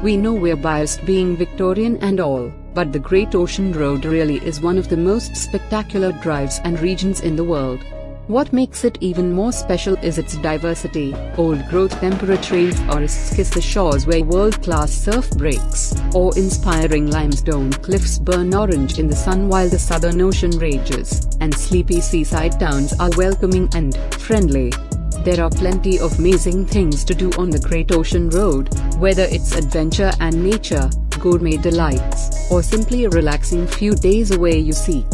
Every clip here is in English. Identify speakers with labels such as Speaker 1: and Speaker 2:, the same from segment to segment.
Speaker 1: We know we're biased being Victorian and all, but the Great Ocean Road really is one of the most spectacular drives and regions in the world. What makes it even more special is its diversity. Old-growth tempera trails tourists kiss the shores where world-class surf breaks, or inspiring limestone cliffs burn orange in the sun while the Southern Ocean rages, and sleepy seaside towns are welcoming and friendly. There are plenty of amazing things to do on the Great Ocean Road, whether it's adventure and nature, gourmet delights, or simply a relaxing few days away you seek.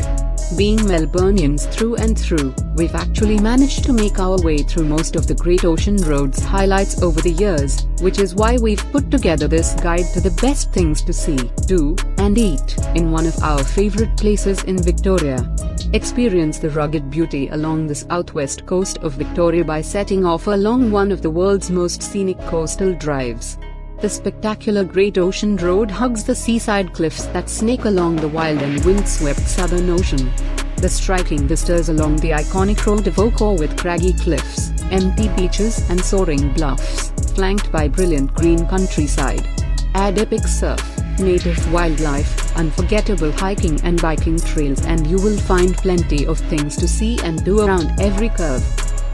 Speaker 1: Being Melburnians through and through, we've actually managed to make our way through most of the Great Ocean Road's highlights over the years, which is why we've put together this guide to the best things to see, do, and eat in one of our favorite places in Victoria. Experience the rugged beauty along the southwest coast of Victoria by setting off along one of the world's most scenic coastal drives. The spectacular Great Ocean Road hugs the seaside cliffs that snake along the wild and windswept Southern Ocean. The striking vistas along the iconic road evoke awe with craggy cliffs, empty beaches and soaring bluffs, flanked by brilliant green countryside. Add epic surf, native wildlife, unforgettable hiking and biking trails, and you will find plenty of things to see and do around every curve.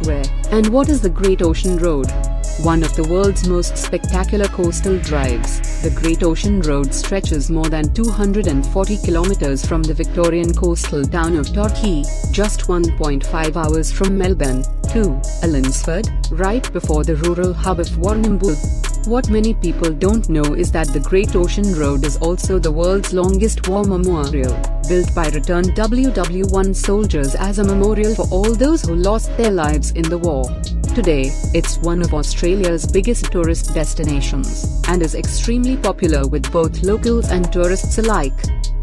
Speaker 1: Where and what is the Great Ocean Road? One of the world's most spectacular coastal drives, the Great Ocean Road stretches more than 240 kilometers from the Victorian coastal town of Torquay, just 1.5 hours from Melbourne, to Allansford, right before the rural hub of Warrnambool. What many people don't know is that the Great Ocean Road is also the world's longest war memorial, built by returned WW1 soldiers as a memorial for all those who lost their lives in the war. Today, it's one of Australia's biggest tourist destinations, and is extremely popular with both locals and tourists alike.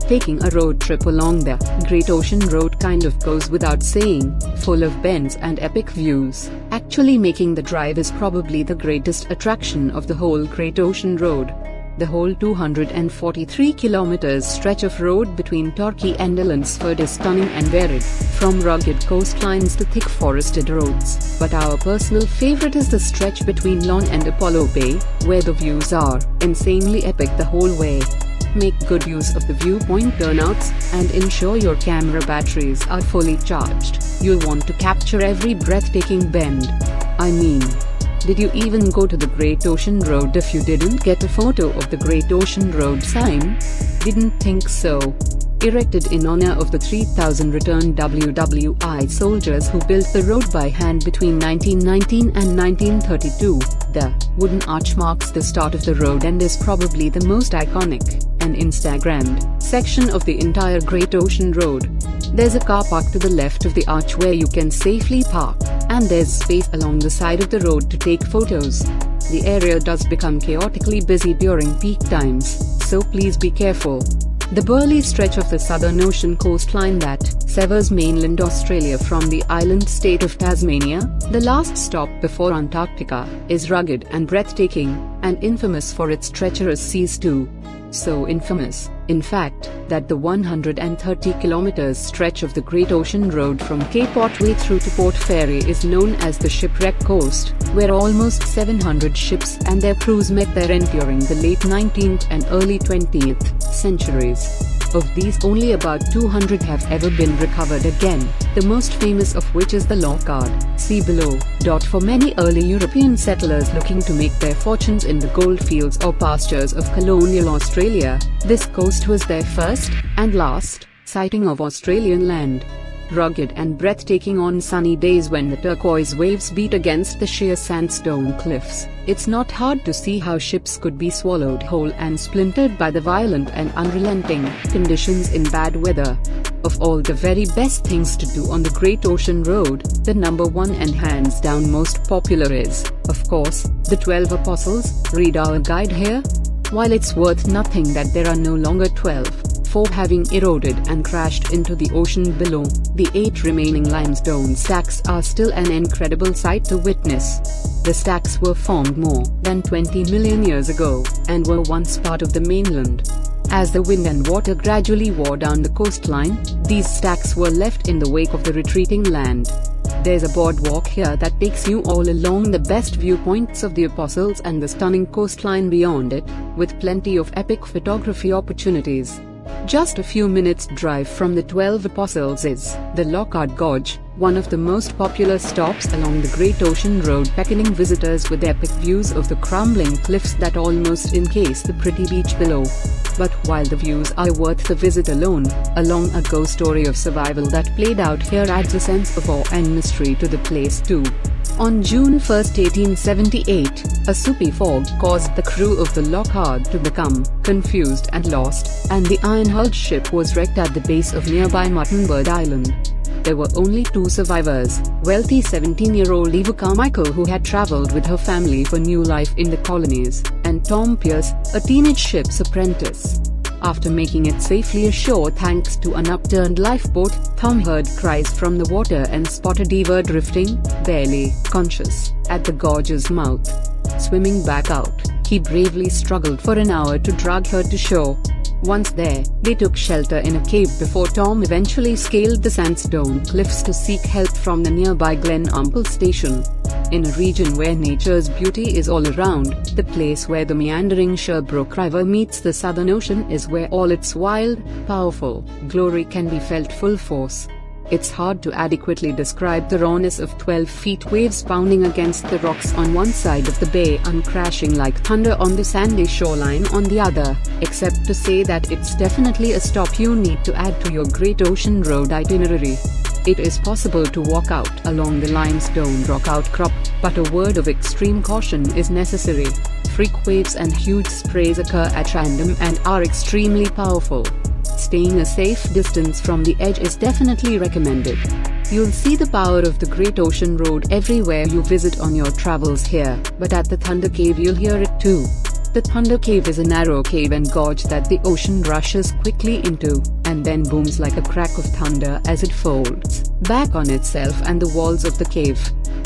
Speaker 1: Taking a road trip along the Great Ocean Road kind of goes without saying, full of bends and epic views. Actually making the drive is probably the greatest attraction of the whole Great Ocean Road. The whole 243 kilometers stretch of road between Torquay and Allansford is stunning and varied, from rugged coastlines to thick forested roads, but our personal favorite is the stretch between Lawn and Apollo Bay, where the views are insanely epic the whole way. Make good use of the viewpoint turnouts, and ensure your camera batteries are fully charged. You'll want to capture every breathtaking bend. I mean, did you even go to the Great Ocean Road if you didn't get a photo of the Great Ocean Road sign? Didn't think so. Erected in honor of the 3,000 returned WWI soldiers who built the road by hand between 1919 and 1932, the wooden arch marks the start of the road and is probably the most iconic and Instagrammed section of the entire Great Ocean Road. There's a car park to the left of the arch where you can safely park, and there's space along the side of the road to take photos. The area does become chaotically busy during peak times, so please be careful. The burly stretch of the Southern Ocean coastline that severs mainland Australia from the island state of Tasmania, the last stop before Antarctica, is rugged and breathtaking, and infamous for its treacherous seas too. So infamous, in fact, that the 130 kilometers stretch of the Great Ocean Road from Cape Otway through to Port Fairy is known as the Shipwreck Coast, where almost 700 ships and their crews met their end during the late 19th and early 20th centuries. Of these, only about 200 have ever been recovered again, the most famous of which is the Lockhart. See below. For many early European settlers looking to make their fortunes in the goldfields or pastures of colonial Australia, this coast was their first, and last, sighting of Australian land. Rugged and breathtaking on sunny days when the turquoise waves beat against the sheer sandstone cliffs, it's not hard to see how ships could be swallowed whole and splintered by the violent and unrelenting conditions in bad weather. Of all the very best things to do on the Great Ocean Road, the number one and hands down most popular is, of course, the 12 Apostles. Read our guide here. While it's worth nothing that there are no longer 12, 4 having eroded and crashed into the ocean below, the 8 remaining limestone stacks are still an incredible sight to witness. The stacks were formed more than 20 million years ago, and were once part of the mainland. As the wind and water gradually wore down the coastline, these stacks were left in the wake of the retreating land. There's a boardwalk here that takes you all along the best viewpoints of the Apostles and the stunning coastline beyond it, with plenty of epic photography opportunities. Just a few minutes drive from the 12 Apostles is the Lockhart Gorge, one of the most popular stops along the Great Ocean Road, beckoning visitors with epic views of the crumbling cliffs that almost encase the pretty beach below. But while the views are worth the visit alone, a long-ago story of survival that played out here adds a sense of awe and mystery to the place too. On June 1, 1878, a soupy fog caused the crew of the Lockhart to become confused and lost, and the iron-hulled ship was wrecked at the base of nearby Muttonbird Island. There were only two survivors: wealthy 17-year-old Eva Carmichael, who had traveled with her family for new life in the colonies, and Tom Pierce, a teenage ship's apprentice. After making it safely ashore thanks to an upturned lifeboat, Tom heard cries from the water and spotted Eva drifting, barely conscious, at the gorge's mouth. Swimming back out, he bravely struggled for an hour to drag her to shore. Once there, they took shelter in a cave before Tom eventually scaled the sandstone cliffs to seek help from the nearby Glen Umple station. In a region where nature's beauty is all around, the place where the meandering Sherbrooke River meets the Southern Ocean is where all its wild, powerful glory can be felt full force. It's hard to adequately describe the rawness of 12-foot waves pounding against the rocks on one side of the bay and crashing like thunder on the sandy shoreline on the other, except to say that it's definitely a stop you need to add to your Great Ocean Road itinerary. It is possible to walk out along the limestone rock outcrop, but a word of extreme caution is necessary. Freak waves and huge sprays occur at random and are extremely powerful. Staying a safe distance from the edge is definitely recommended. You'll see the power of the Great Ocean Road everywhere you visit on your travels here, but at the Thunder Cave you'll hear it too. The Thunder Cave is a narrow cave and gorge that the ocean rushes quickly into, and then booms like a crack of thunder as it folds back on itself and the walls of the cave.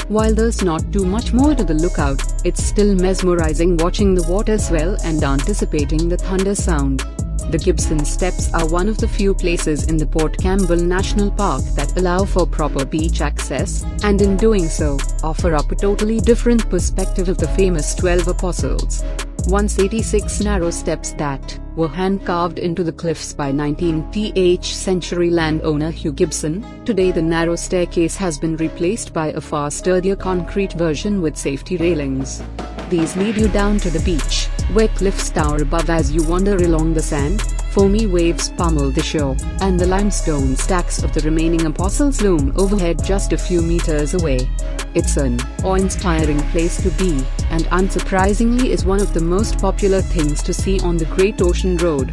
Speaker 1: While there's not too much more to the lookout, it's still mesmerizing watching the water swell and anticipating the thunder sound. The Gibson Steps are one of the few places in the Port Campbell National Park that allow for proper beach access, and in doing so, offer up a totally different perspective of the famous 12 Apostles. Once 86 narrow steps that were hand-carved into the cliffs by 19th century landowner Hugh Gibson, today the narrow staircase has been replaced by a far sturdier concrete version with safety railings. These lead you down to the beach, where cliffs tower above as you wander along the sand, foamy waves pummel the shore, and the limestone stacks of the remaining Apostles loom overhead just a few meters away. It's an awe-inspiring place to be, and unsurprisingly is one of the most popular things to see on the Great Ocean Road.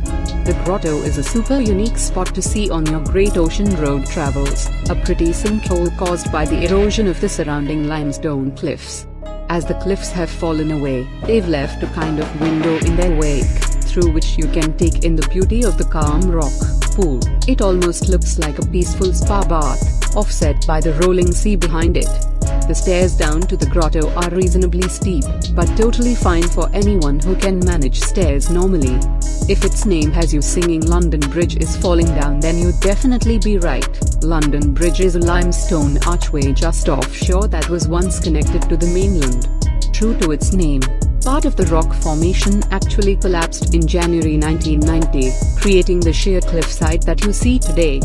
Speaker 1: The grotto is a super unique spot to see on your Great Ocean Road travels, a pretty sinkhole caused by the erosion of the surrounding limestone cliffs. As the cliffs have fallen away, they've left a kind of window in their wake, through which you can take in the beauty of the calm rock pool. It almost looks like a peaceful spa bath, offset by the rolling sea behind it. The stairs down to the grotto are reasonably steep, but totally fine for anyone who can manage stairs normally. If its name has you singing London Bridge is falling down, then you'd definitely be right. London Bridge is a limestone archway just offshore that was once connected to the mainland. True to its name, part of the rock formation actually collapsed in January 1990, creating the sheer cliffside that you see today.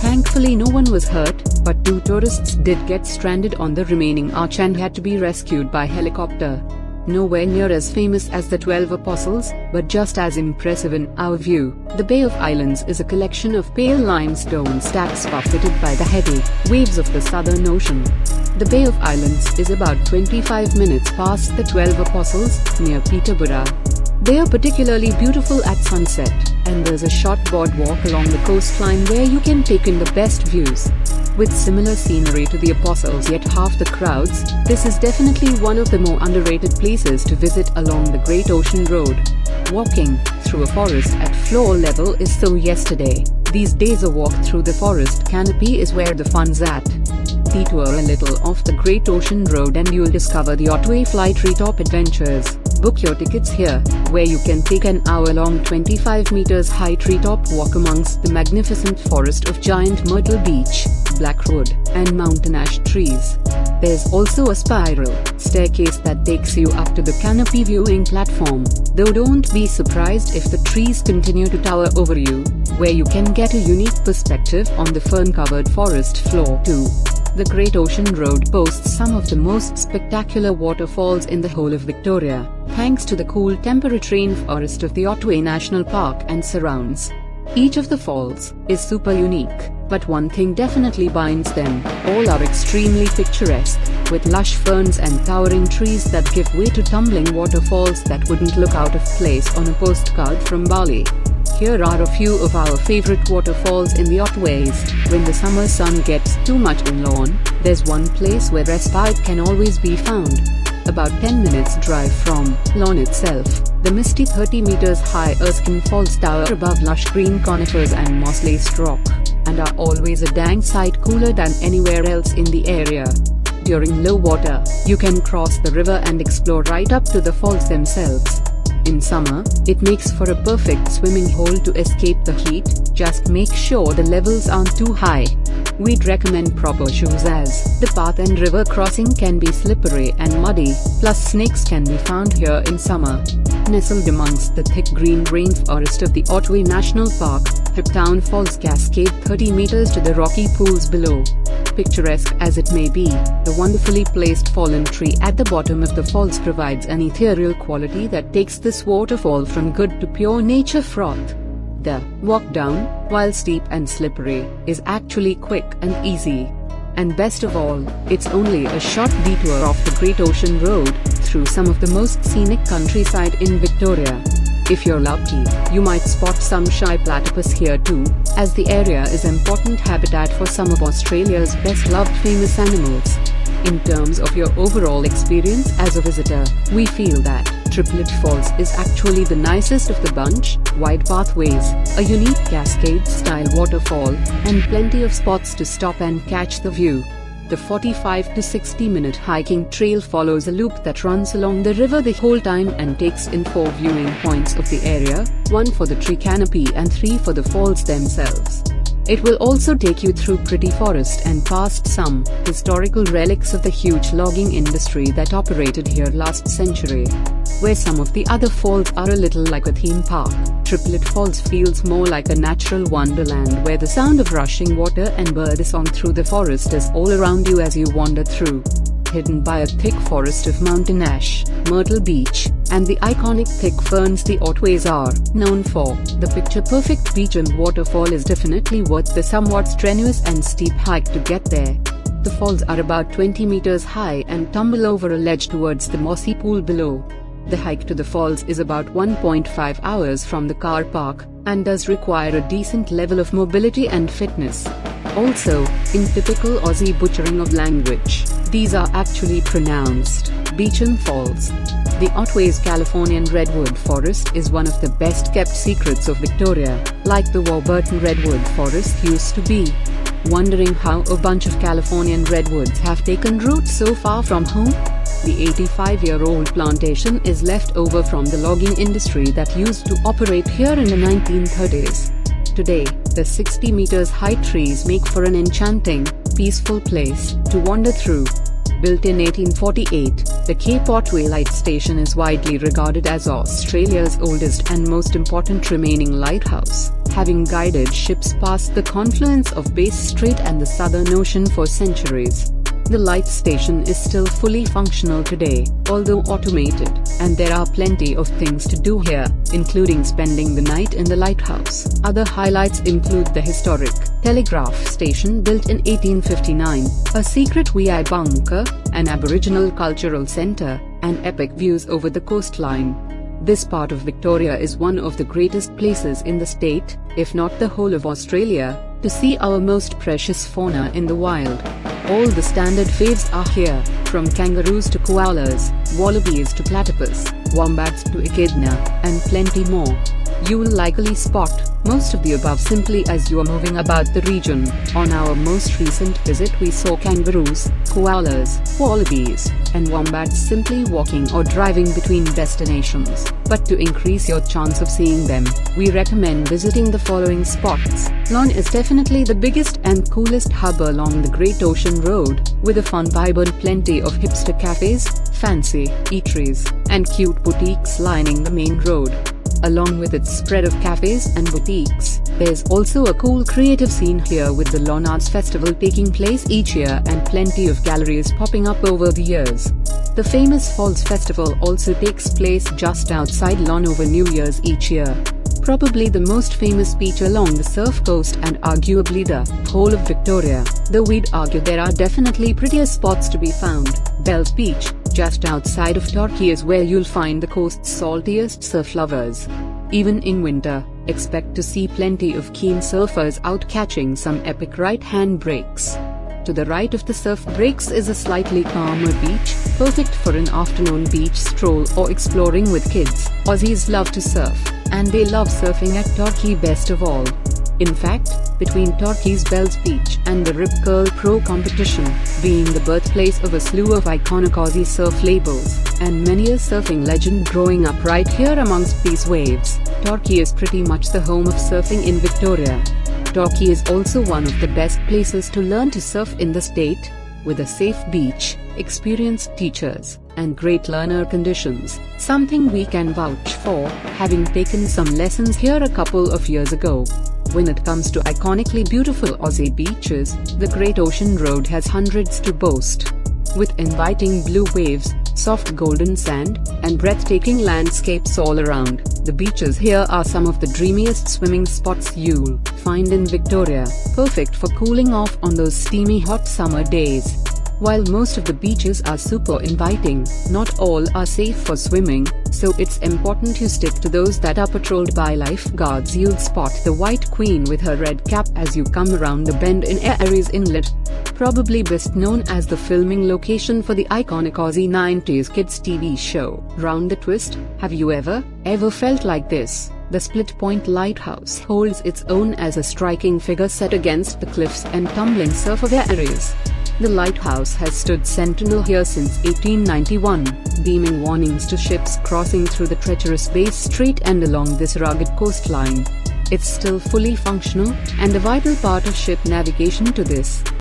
Speaker 1: Thankfully no one was hurt, but 2 tourists did get stranded on the remaining arch and had to be rescued by helicopter. Nowhere near as famous as the 12 Apostles, but just as impressive in our view, the Bay of Islands is a collection of pale limestone stacks buffeted by the heavy waves of the Southern Ocean. The Bay of Islands is about 25 minutes past the 12 Apostles, near Peterborough. They are particularly beautiful at sunset, and there's a short boardwalk along the coastline where you can take in the best views. With similar scenery to the Apostles yet half the crowds, this is definitely one of the more underrated places to visit along the Great Ocean Road. Walking through a forest at floor level is so yesterday. These days a walk through the forest canopy is where the fun's at. Detour a little off the Great Ocean Road and you'll discover the Otway Fly Treetop Adventures, Book your tickets here, where you can take an hour-long 25 meters high treetop walk amongst the magnificent forest of giant myrtle beech, blackwood, and mountain ash trees. There's also a spiral staircase that takes you up to the canopy viewing platform, though don't be surprised if the trees continue to tower over you, where you can get a unique perspective on the fern-covered forest floor too. The Great Ocean Road boasts some of the most spectacular waterfalls in the whole of Victoria, thanks to the cool temperate rainforest of the Torquay National Park and surrounds. Each of the falls is super unique, but one thing definitely binds them: all are extremely picturesque, with lush ferns and towering trees that give way to tumbling waterfalls that wouldn't look out of place on a postcard from Bali. Here are a few of our favorite waterfalls in the Otways. When the summer sun gets too much in lawn, there's one place where respite can always be found. About 10 minutes drive from lawn itself, the misty 30 meters high Erskine Falls tower above lush green conifers and moss-laced rock, and are always a dang sight cooler than anywhere else in the area. During low water, you can cross the river and explore right up to the falls themselves. In summer, it makes for a perfect swimming hole to escape the heat. Just make sure the levels aren't too high. We'd recommend proper shoes, as the path and river crossing can be slippery and muddy, plus snakes can be found here in summer. Nestled amongst the thick green rainforest of the Torquay National Park, the town falls cascade 30 meters to the rocky pools below. Picturesque as it may be, the wonderfully placed fallen tree at the bottom of the falls provides an ethereal quality that takes this waterfall from good to pure nature froth. The walk down, while steep and slippery, is actually quick and easy. And best of all, it's only a short detour off the Great Ocean Road, through some of the most scenic countryside in Victoria. If you're lucky, you might spot some shy platypus here too, as the area is important habitat for some of Australia's best-loved famous animals. In terms of your overall experience as a visitor, we feel that Triplet Falls is actually the nicest of the bunch: wide pathways, a unique cascade-style waterfall, and plenty of spots to stop and catch the view. The 45 to 60 minute hiking trail follows a loop that runs along the river the whole time and takes in 4 viewing points of the area, 1 for the tree canopy and 3 for the falls themselves. It will also take you through pretty forest and past some historical relics of the huge logging industry that operated here last century. Where some of the other falls are a little like a theme park, Triplet Falls feels more like a natural wonderland where the sound of rushing water and birdsong through the forest is all around you as you wander through. Hidden by a thick forest of mountain ash, myrtle beech, and the iconic thick ferns the Otways are known for, the picture-perfect beach and waterfall is definitely worth the somewhat strenuous and steep hike to get there. The falls are about 20 meters high and tumble over a ledge towards the mossy pool below. The hike to the falls is about 1.5 hours from the car park, and does require a decent level of mobility and fitness. Also, in typical Aussie butchering of language, these are actually pronounced Beecham Falls. The Otways Californian Redwood Forest is one of the best-kept secrets of Victoria, like the Warburton Redwood Forest used to be. Wondering how a bunch of Californian redwoods have taken root so far from home? The 85-year-old plantation is left over from the logging industry that used to operate here in the 1930s. Today, the 60 meters high trees make for an enchanting, peaceful place to wander through. Built in 1848, the Cape Otway Light Station is widely regarded as Australia's oldest and most important remaining lighthouse, having guided ships past the confluence of Bass Strait and the Southern Ocean for centuries. The light station is still fully functional today, although automated, and there are plenty of things to do here, including spending the night in the lighthouse. Other highlights include the historic telegraph station built in 1859, a secret VI bunker, an Aboriginal cultural centre, and epic views over the coastline. This part of Victoria is one of the greatest places in the state, if not the whole of Australia, to see our most precious fauna in the wild. All the standard faves are here, from kangaroos to koalas, wallabies to platypus, wombats to echidna, and plenty more. you will likely spot most of the above simply as you are moving about the region. On our most recent visit we saw kangaroos, koalas, wallabies, and wombats simply walking or driving between destinations. But to increase your chance of seeing them, we recommend visiting the following spots. Lon is definitely the biggest and coolest hub along the Great Ocean Road, with a fun vibe and plenty of hipster cafes, fancy eateries, and cute boutiques lining the main road. Along with its spread of cafes and boutiques, there's also a cool creative scene here with the Lawn Arts Festival taking place each year and plenty of galleries popping up over the years. The famous Falls Festival also takes place just outside Lawn over New Year's each year. Probably the most famous beach along the Surf Coast and arguably the whole of Victoria, though we'd argue there are definitely prettier spots to be found. Bells Beach, just outside of Torquay, is where you'll find the coast's saltiest surf lovers. Even in winter, expect to see plenty of keen surfers out catching some epic right-hand breaks. To the right of the surf breaks is a slightly calmer beach, perfect for an afternoon beach stroll or exploring with kids. Aussies love to surf, and they love surfing at Torquay best of all. In fact, between Torquay's Bells Beach and the Rip Curl Pro competition, being the birthplace of a slew of iconic Aussie surf labels, and many a surfing legend growing up right here amongst these waves, Torquay is pretty much the home of surfing in Victoria. Torquay is also one of the best places to learn to surf in the state, with a safe beach, experienced teachers, and great learner conditions, something we can vouch for, having taken some lessons here a couple of years ago. When it comes to iconically beautiful Aussie beaches, the Great Ocean Road has hundreds to boast. With inviting blue waves, soft golden sand, and breathtaking landscapes all around, the beaches here are some of the dreamiest swimming spots you'll find in Victoria, perfect for cooling off on those steamy hot summer days. While most of the beaches are super inviting, not all are safe for swimming, so it's important you stick to those that are patrolled by lifeguards. You'll spot the White Queen with her red cap as you come around the bend in Aries Inlet, probably best known as the filming location for the iconic Aussie 90s kids TV show, Round the Twist. Have you ever felt like this? The Split Point Lighthouse holds its own as a striking figure set against the cliffs and tumbling surf of Aries. The lighthouse has stood sentinel here since 1891, beaming warnings to ships crossing through the treacherous Bay Strait and along this rugged coastline. It's still fully functional, and a vital part of ship navigation to this